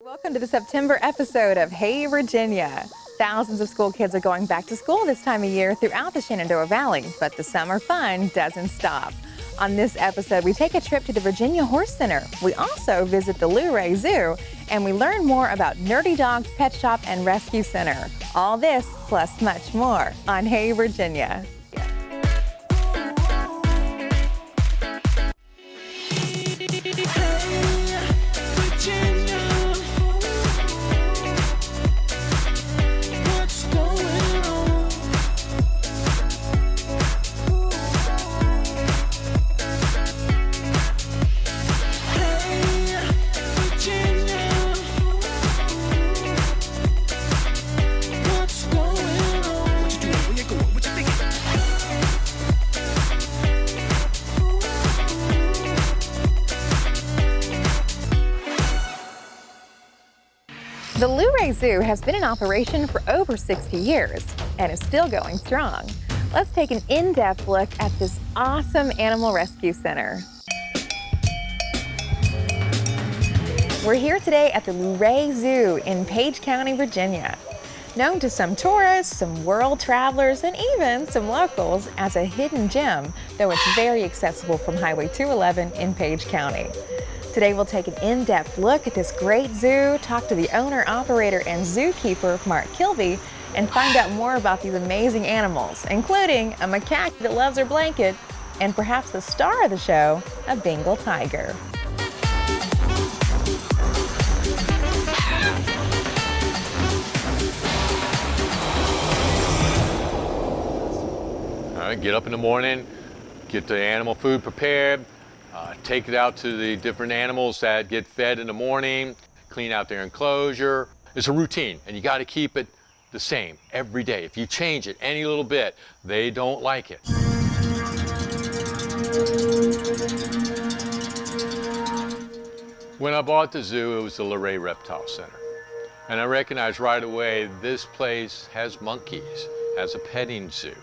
Welcome to the September episode of Hey Virginia. Thousands of school kids are going back to school this time of year throughout the Shenandoah Valley, but the summer fun doesn't stop. On this episode, we take a trip to the Virginia Horse Center. We also visit the Luray Zoo, and we learn more about Nerdy Dog's Pet Shop and Rescue Center. All this, plus much more, on Hey Virginia. The Luray Zoo has been in operation for over 60 years and is still going strong. Let's take an in-depth look at this awesome animal rescue center. We're here today at the Luray Zoo in Page County, Virginia. Known to some tourists, some world travelers, and even some locals as a hidden gem, though it's very accessible from Highway 211 in Page County. Today we'll take an in-depth look at this great zoo, talk to the owner, operator, and zookeeper, Mark Kilby, and find out more about these amazing animals, including a macaque that loves her blanket, and perhaps the star of the show, a Bengal tiger. All right, get up in the morning, get the animal food prepared, take it out to the different animals that get fed in the morning, clean out their enclosure. It's a routine, and you got to keep it the same every day. If you change it any little bit, they don't like it. When I bought the zoo, it was the Luray Reptile Center. And I recognized right away this place has monkeys, has a petting zoo,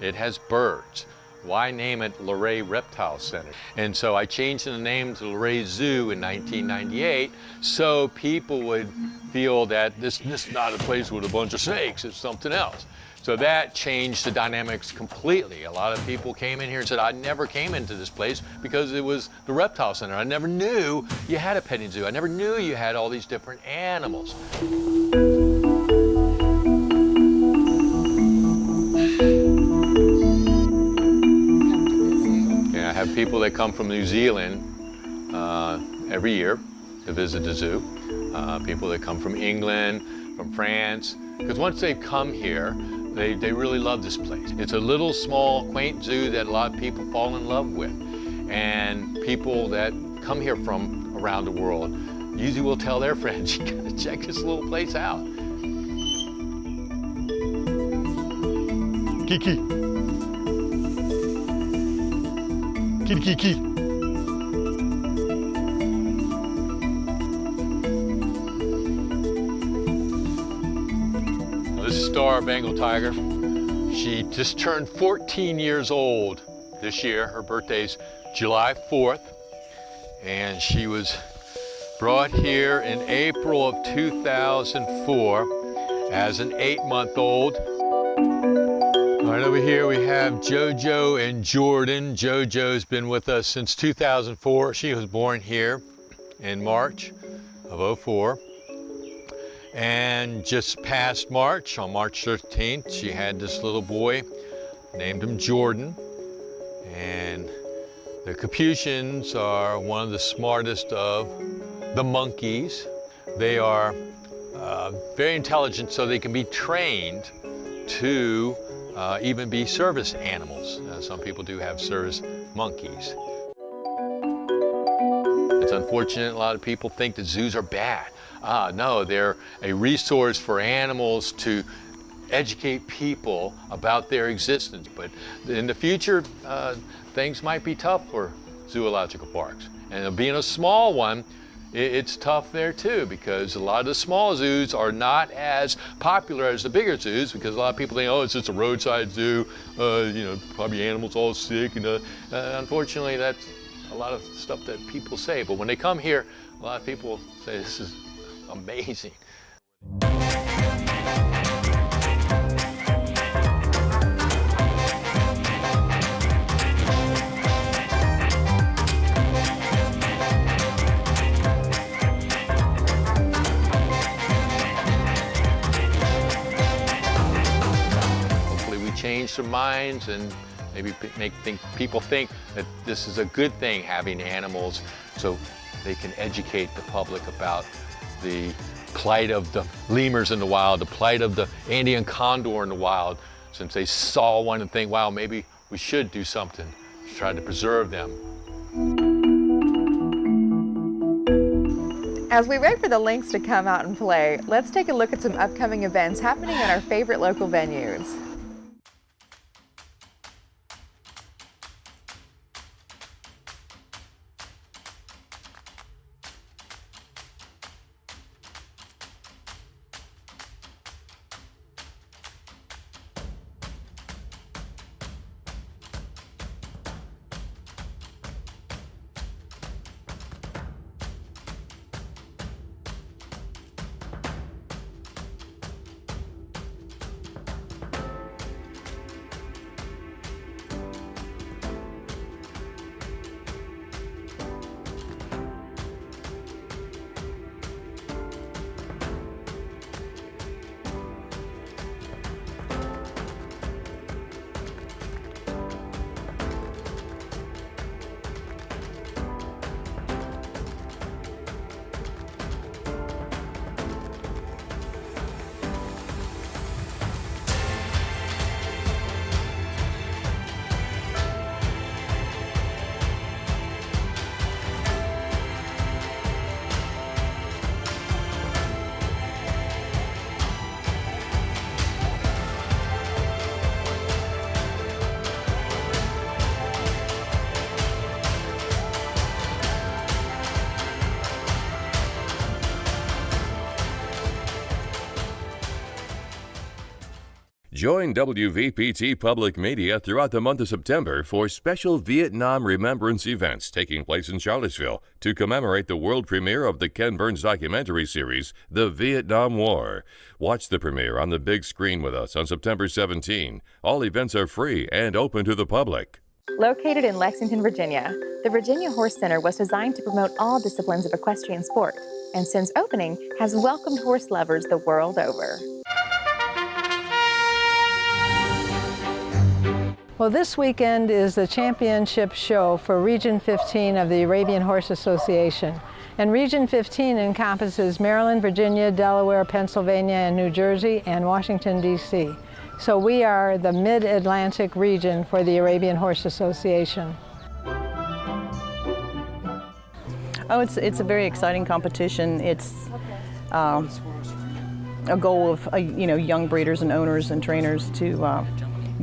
it has birds. Why name it Luray Reptile Center? And so I changed the name to Luray Zoo in 1998 so people would feel that this is not a place with a bunch of snakes, it's something else. So that changed the dynamics completely. A lot of people came in here and said, I never came into this place because it was the Reptile Center. I never knew you had a petting zoo. I never knew you had all these different animals. I have people that come from New Zealand every year to visit the zoo. People that come from England, from France, because once they come here, they really love this place. It's a little, small, quaint zoo that a lot of people fall in love with. And people that come here from around the world usually will tell their friends, you gotta check this little place out. Kiki. Kitty. This is Star Bengal Tiger. She just turned 14 years old this year. Her birthday's July 4th. And she was brought here in April of 2004 as an 8-month-old. Right over here we have JoJo and Jordan. JoJo's been with us since 2004. She was born here in March of 04. And just past March, on March 13th, she had this little boy, named him Jordan. And the Capuchins are one of the smartest of the monkeys. They are very intelligent, so they can be trained to even be service animals. Some people do have service monkeys. It's unfortunate a lot of people think that zoos are bad. No, they're a resource for animals to educate people about their existence. But in the future, things might be tough for zoological parks. And being a small one, it's tough there too, because a lot of the small zoos are not as popular as the bigger zoos, because a lot of people think, oh, it's just a roadside zoo, probably animals all sick, and unfortunately that's a lot of stuff that people say. But when they come here, a lot of people say this is amazing. Change some minds and maybe make people think that this is a good thing, having animals, so they can educate the public about the plight of the lemurs in the wild, the plight of the Andean condor in the wild, since they saw one and think, wow, maybe we should do something to try to preserve them. As we wait for the lynx to come out and play, let's take a look at some upcoming events happening at our favorite local venues. Join WVPT Public Media throughout the month of September for special Vietnam remembrance events taking place in Charlottesville to commemorate the world premiere of the Ken Burns documentary series, The Vietnam War. Watch the premiere on the big screen with us on September 17. All events are free and open to the public. Located in Lexington, Virginia, the Virginia Horse Center was designed to promote all disciplines of equestrian sport, and since opening has welcomed horse lovers the world over. Well, this weekend is the championship show for Region 15 of the Arabian Horse Association. And Region 15 encompasses Maryland, Virginia, Delaware, Pennsylvania, and New Jersey, and Washington, D.C. So we are the Mid-Atlantic region for the Arabian Horse Association. Oh, it's a very exciting competition. It's a goal of young breeders and owners and trainers to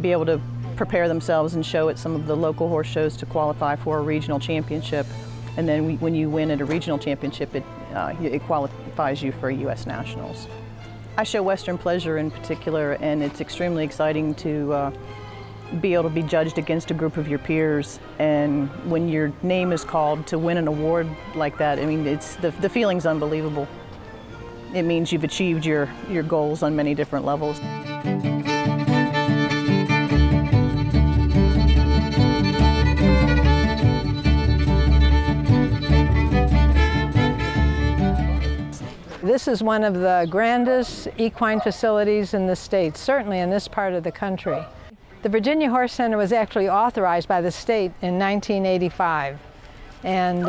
be able to prepare themselves and show at some of the local horse shows to qualify for a regional championship. And then when you win at a regional championship, it qualifies you for U.S. Nationals. I show Western Pleasure in particular, and it's extremely exciting to be able to be judged against a group of your peers. And when your name is called to win an award like that, I mean, it's the feeling's unbelievable. It means you've achieved your goals on many different levels. This is one of the grandest equine facilities in the state, certainly in this part of the country. The Virginia Horse Center was actually authorized by the state in 1985, and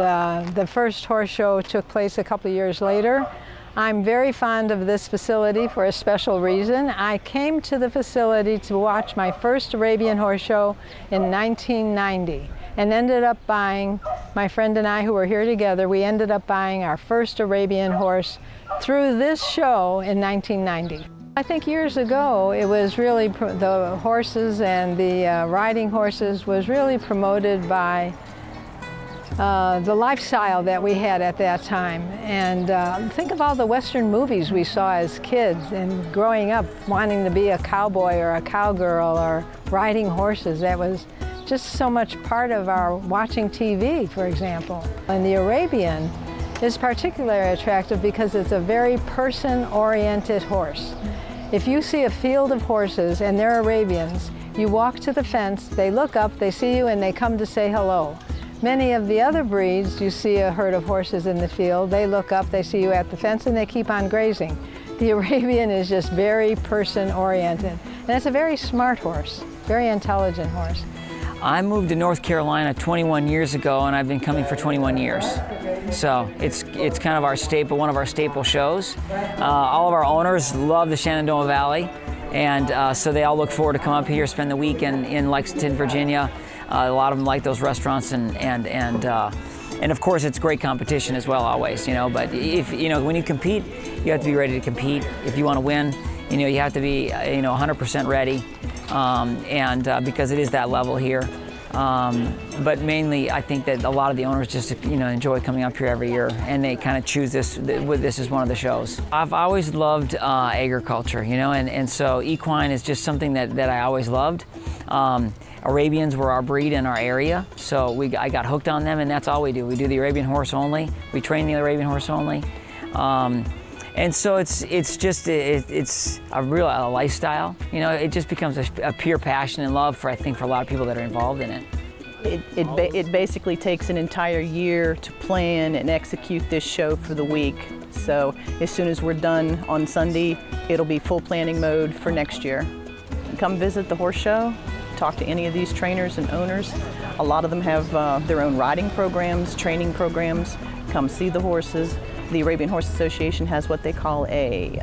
the first horse show took place a couple of years later. I'm very fond of this facility for a special reason. I came to the facility to watch my first Arabian horse show in 1990 and ended up buying, my friend and I who were here together, we ended up buying our first Arabian horse through this show in 1990. I think years ago it was really, the horses and the riding horses was really promoted by the lifestyle that we had at that time. And think of all the Western movies we saw as kids and growing up wanting to be a cowboy or a cowgirl or riding horses. That was just so much part of our watching TV, for example. And the Arabian is particularly attractive because it's a very person-oriented horse. If you see a field of horses and they're Arabians, you walk to the fence, they look up, they see you, and they come to say hello. Many of the other breeds, you see a herd of horses in the field, they look up, they see you at the fence, and they keep on grazing. The Arabian is just very person-oriented, and it's a very smart horse, very intelligent horse. I moved to North Carolina 21 years ago, and I've been coming for 21 years. So it's kind of our staple, one of our staple shows. All of our owners love the Shenandoah Valley, and so they all look forward to come up here, spend the week in Lexington, Virginia. A lot of them like those restaurants, and of course it's great competition as well, always. You know, but if when you compete, you have to be ready to compete. If you want to win, you have to be 100% ready. Because it is that level here. But mainly, I think that a lot of the owners just enjoy coming up here every year, and they kind of choose this as one of the shows. I've always loved agriculture, and so equine is just something that I always loved. Arabians were our breed in our area, so I got hooked on them, and that's all we do. We do the Arabian horse only. We train the Arabian horse only. And so it's a real lifestyle. It just becomes a pure passion and love for a lot of people that are involved in it. It basically takes an entire year to plan and execute this show for the week. So as soon as we're done on Sunday, it'll be full planning mode for next year. Come visit the horse show, talk to any of these trainers and owners. A lot of them have their own riding programs, training programs. Come see the horses. The Arabian Horse Association has what they call a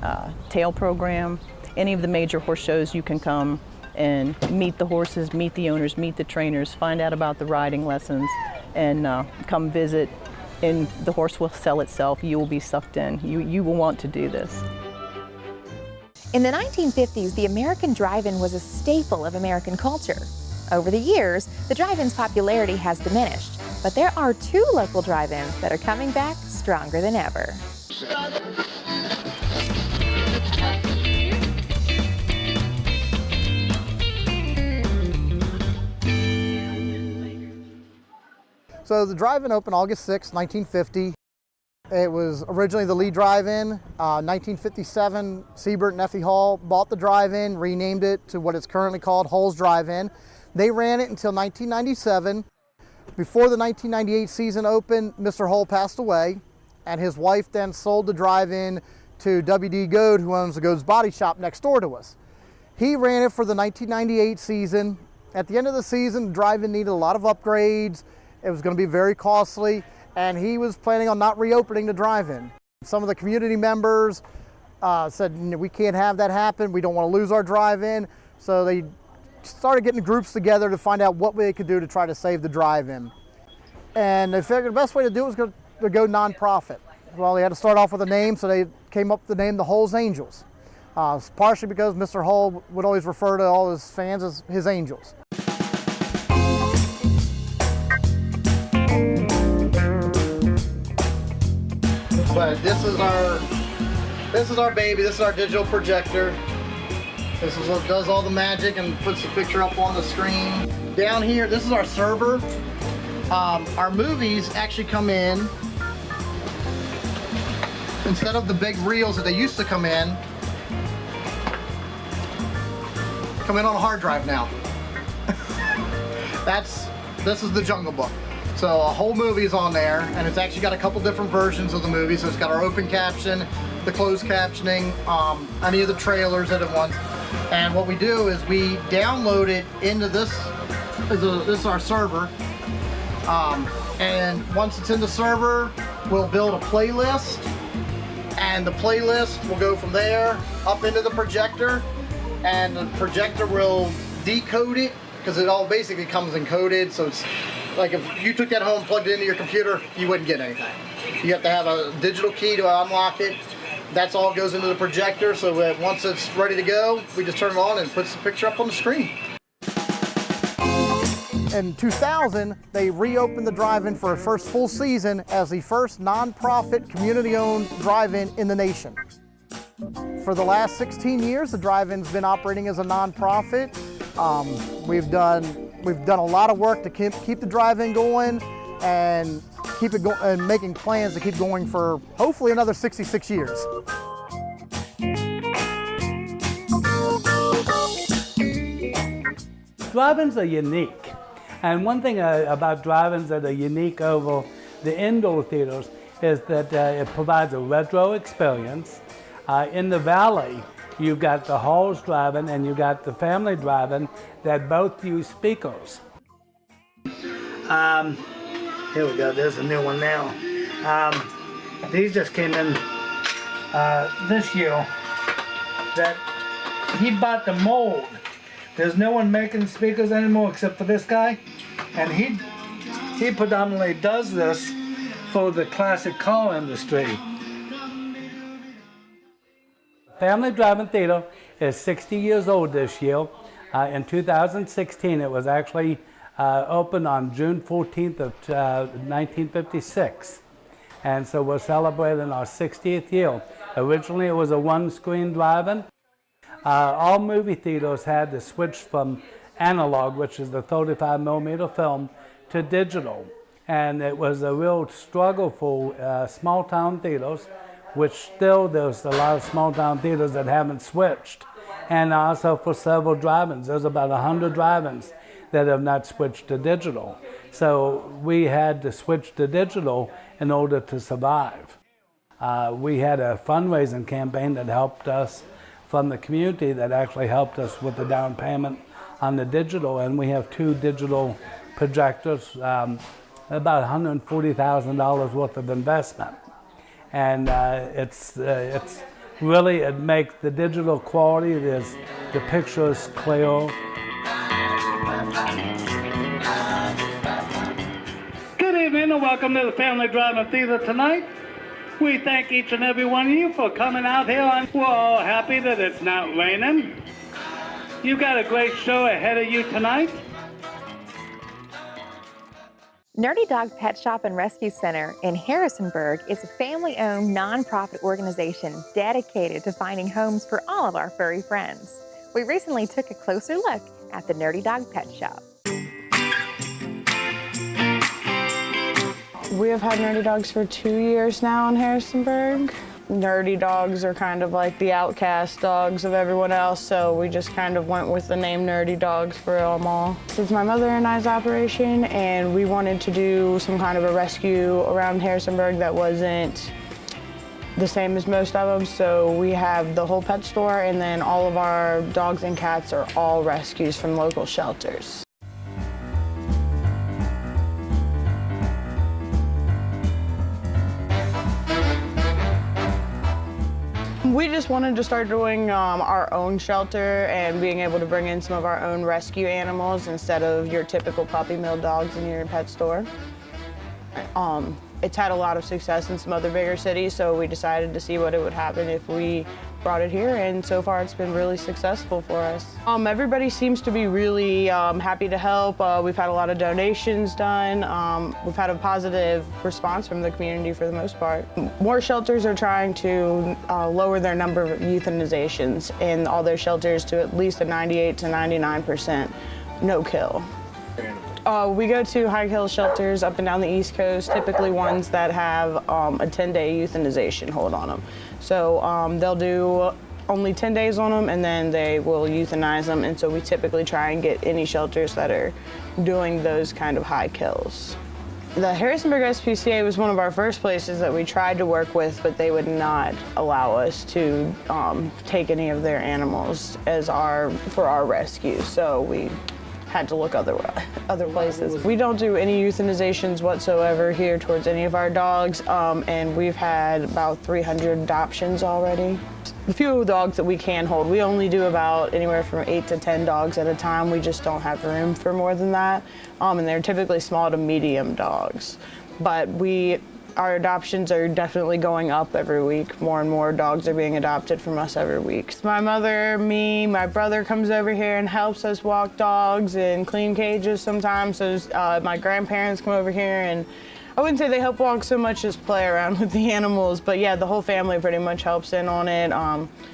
tail program. Any of the major horse shows, you can come and meet the horses, meet the owners, meet the trainers, find out about the riding lessons, and come visit, and the horse will sell itself. You will be sucked in. You will want to do this. In the 1950s, the American drive-in was a staple of American culture. Over the years, the drive-in's popularity has diminished, but there are 2 local drive-ins that are coming back stronger than ever. So the drive-in opened August 6, 1950. It was originally the Lee Drive-In. 1957, Siebert and Effie Hall bought the drive-in, renamed it to what it's currently called, Hull's Drive-In. They ran it until 1997. Before the 1998 season opened, Mr. Hull passed away, and his wife then sold the drive-in to W.D. Goad, who owns the Goad's Body Shop next door to us. He ran it for the 1998 season. At the end of the season, the drive-in needed a lot of upgrades. It was going to be very costly, and he was planning on not reopening the drive-in. Some of the community members said, we can't have that happen. We don't want to lose our drive-in. So they started getting groups together to find out what they could do to try to save the drive-in. And they figured the best way to do it was to go nonprofit. Well, they had to start off with a name, so they came up with the name the Hull's Angels. Partially because Mr. Hull would always refer to all his fans as his angels. But this is our baby. This is our digital projector. This is what does all the magic and puts the picture up on the screen. Down here, this is our server. Our movies actually come in, instead of the big reels that they used to come in on a hard drive now. This is the Jungle Book. So a whole movie is on there, and it's actually got a couple different versions of the movie. So it's got our open caption, the closed captioning, any of the trailers that it wants. And what we do is we download it into this. This is our server. And once it's in the server, we'll build a playlist, and the playlist will go from there up into the projector, and the projector will decode it, because it all basically comes encoded. So it's like if you took that home and plugged it into your computer, you wouldn't get anything. You have to have a digital key to unlock it. That's all goes into the projector, so that once it's ready to go, we just turn it on and it puts the picture up on the screen. In 2000, they reopened the drive-in for a first full season as the first non-profit community-owned drive-in in the nation. For the last 16 years, the drive-in's been operating as a non-profit. We've done a lot of work to keep the drive-in going and keep it going and making plans to keep going for hopefully another 66 years. Drive-ins are unique, and one thing about drive-ins that are unique over the indoor theaters is that it provides a retro experience. In the valley, you've got the Halls drive-in and you've got the family drive-in that both use speakers. Here we go, there's a new one now. These just came in this year that he bought the mold. There's no one making speakers anymore except for this guy, and he predominantly does this for the classic car industry. Family Drive-In Theater is 60 years old this year. In 2016, it was actually opened on June 14th of 1956. And so we're celebrating our 60th year. Originally, it was a one-screen drive-in. All movie theaters had to switch from analog, which is the 35mm film, to digital. And it was a real struggle for small-town theaters, which still there's a lot of small-town theaters that haven't switched. And also for several drive-ins. There's about 100 drive-ins that have not switched to digital. So we had to switch to digital in order to survive. We had a fundraising campaign that helped us from the community that actually helped us with the down payment on the digital, and we have 2 digital projectors, about $140,000 worth of investment. And it's really, it makes the digital quality, the pictures clear. Good evening and welcome to the Family Drive-In Theater tonight. We thank each and every one of you for coming out here, and we're all happy that it's not raining. You've got a great show ahead of you tonight. Nerdy Dog Pet Shop and Rescue Center in Harrisonburg is a family-owned nonprofit organization dedicated to finding homes for all of our furry friends. We recently took a closer look at the Nerdy Dog Pet Shop. We have had Nerdy Dogs for 2 years now in Harrisonburg. Nerdy dogs are kind of like the outcast dogs of everyone else, so we just kind of went with the name Nerdy Dogs for them all. It's my mother and I's operation, and we wanted to do some kind of a rescue around Harrisonburg that wasn't the same as most of them, so we have the whole pet store, and then all of our dogs and cats are all rescues from local shelters. We just wanted to start doing our own shelter and being able to bring in some of our own rescue animals instead of your typical puppy mill dogs in your pet store. It's had a lot of success in some other bigger cities, so we decided to see what it would happen if we brought it here, and so far it's been really successful for us. Everybody seems to be really happy to help. We've had a lot of donations done. We've had a positive response from the community for the most part. More shelters are trying to lower their number of euthanizations in all their shelters to at least a 98 to 99% no-kill. We go to high-kill shelters up and down the East Coast, typically ones that have a 10-day euthanization hold on them. So they'll do only 10 days on them, and then they will euthanize them, and so we typically try and get any shelters that are doing those kind of high kills. The Harrisonburg SPCA was one of our first places that we tried to work with, but they would not allow us to take any of their animals as for our rescue, so we had to look other places. We don't do any euthanizations whatsoever here towards any of our dogs, and we've had about 300 adoptions already. The few dogs that we can hold, we only do about anywhere from 8 to 10 dogs at a time. We just don't have room for more than that, and they're typically small to medium dogs. But our adoptions are definitely going up every week. More and more dogs are being adopted from us every week. My mother, me, my brother comes over here and helps us walk dogs and clean cages sometimes. So my grandparents come over here and I wouldn't say they help walk so much as play around with the animals, but yeah, the whole family pretty much helps in on it.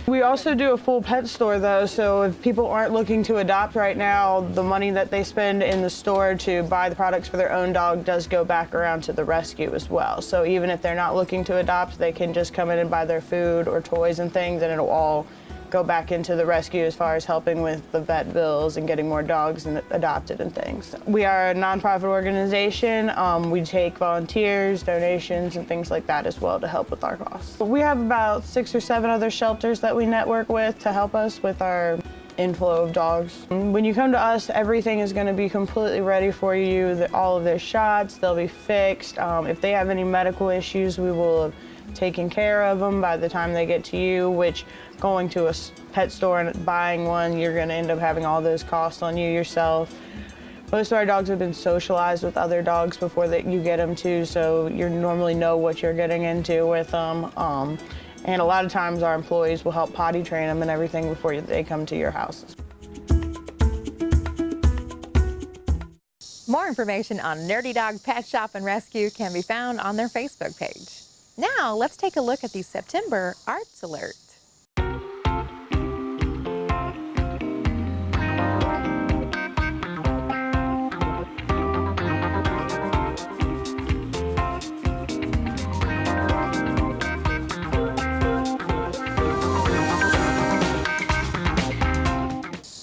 We also do a full pet store though, so if people aren't looking to adopt right now, the money that they spend in the store to buy the products for their own dog does go back around to the rescue as well. So even if they're not looking to adopt, they can just come in and buy their food or toys and things, and it'll all go back into the rescue as far as helping with the vet bills and getting more dogs adopted and things. We are a nonprofit organization. We take volunteers, donations, and things like that as well to help with our costs. We have about 6 or 7 other shelters that we network with to help us with our inflow of dogs. When you come to us, everything is going to be completely ready for you. All of their shots, they'll be fixed. If they have any medical issues, we will have taken care of them by the time they get to you, which going to a pet store and buying one, you're going to end up having all those costs on you yourself. Most of our dogs have been socialized with other dogs before that you get them too, so you normally know what you're getting into with them. And a lot of times our employees will help potty train them and everything before they come to your house. More information on Nerdy Dog Pet Shop and Rescue can be found on their Facebook page. Now, let's take a look at the September Arts Alert.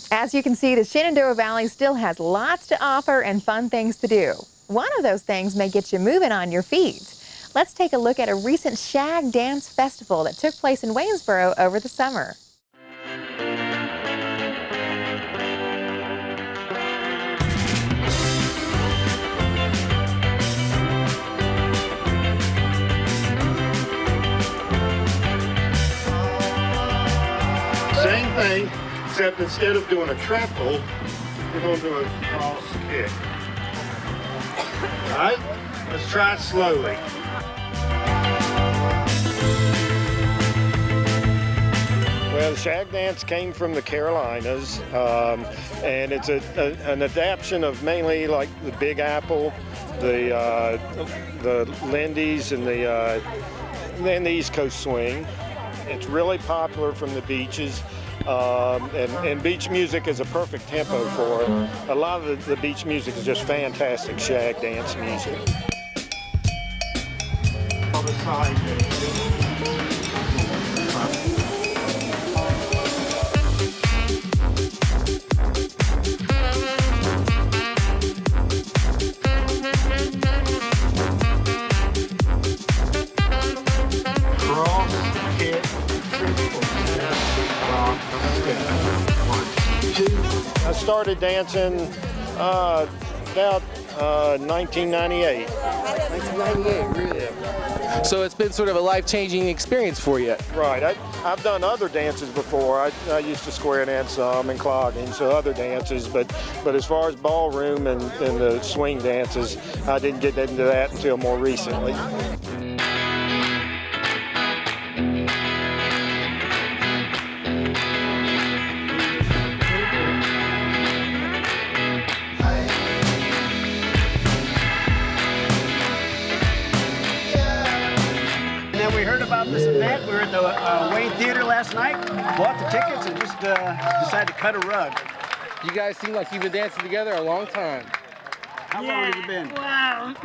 As you can see, the Shenandoah Valley still has lots to offer and fun things to do. One of those things may get you moving on your feet. Let's take a look at a recent Shag Dance Festival that took place in Waynesboro over the summer. Same thing, except instead of doing a trap hold, we're going to do a cross kick. All right, let's try it slowly. Well, the Shag Dance came from the Carolinas, and it's an adaptation of mainly like the Big Apple, the Lindy's, and the East Coast swing. It's really popular from the beaches, and beach music is a perfect tempo for it. A lot of the beach music is just fantastic Shag Dance music. I started dancing about 1998. 1998, really. So it's been sort of a life-changing experience for you. Right. I've done other dances before. I used to square dance some and clogging, so other dances. But as far as ballroom and the swing dances, I didn't get into that until more recently. We heard about this event. We were at the Wayne Theater last night, bought the tickets, and just decided to cut a rug. You guys seem like you've been dancing together a long time. How long has it been? Wow.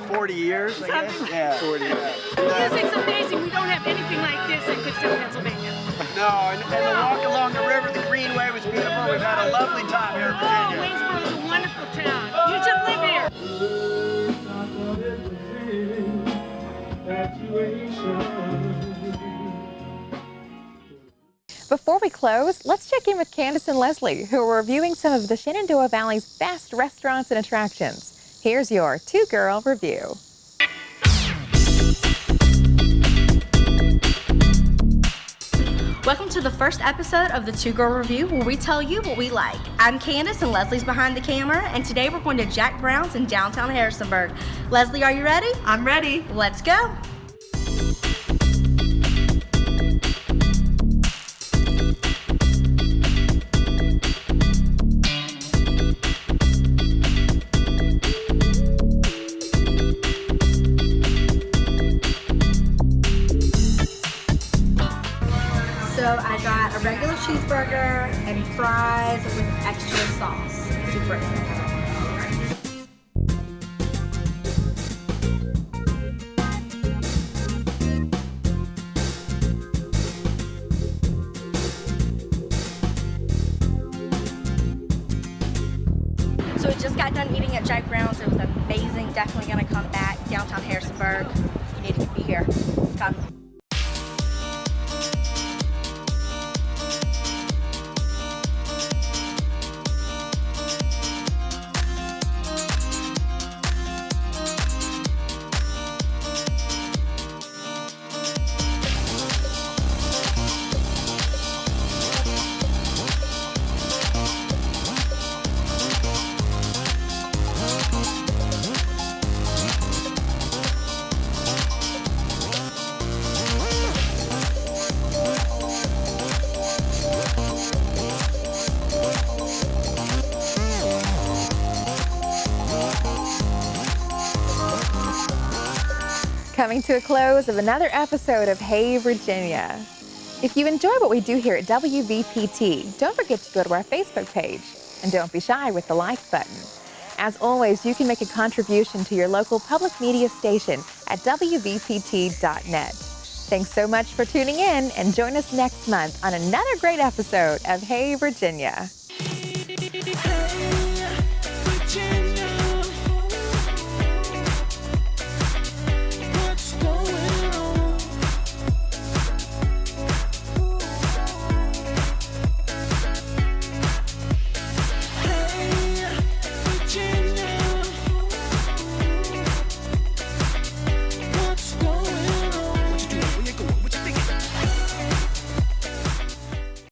40 years, I guess? Yeah. 40 years. Music's amazing. We don't have anything like this in Pittsburgh, Pennsylvania. No, and the walk along the river, the Greenway was beautiful. We've had a lovely time here in Virginia. Waynesboro is a wonderful town. You should live here. Before we close, let's check in with Candace and Leslie, who are reviewing some of the Shenandoah Valley's best restaurants and attractions. Here's your two-girl review. Welcome to the first episode of the Two Girl Review, where we tell you what we like. I'm Candace and Leslie's behind the camera, and today we're going to Jack Brown's in downtown Harrisonburg. Leslie, are you ready? I'm ready. Let's go. So I got a regular cheeseburger and fries with extra sauce. Super excited. So we just got done eating at Jack Brown's. It was amazing. Definitely gonna come back. Downtown Harrisonburg. You need to be here. Come. Coming to a close of another episode of Hey Virginia. If you enjoy what we do here at WVPT, don't forget to go to our Facebook page and don't be shy with the like button. As always, you can make a contribution to your local public media station at WVPT.net. Thanks so much for tuning in and join us next month on another great episode of Hey Virginia.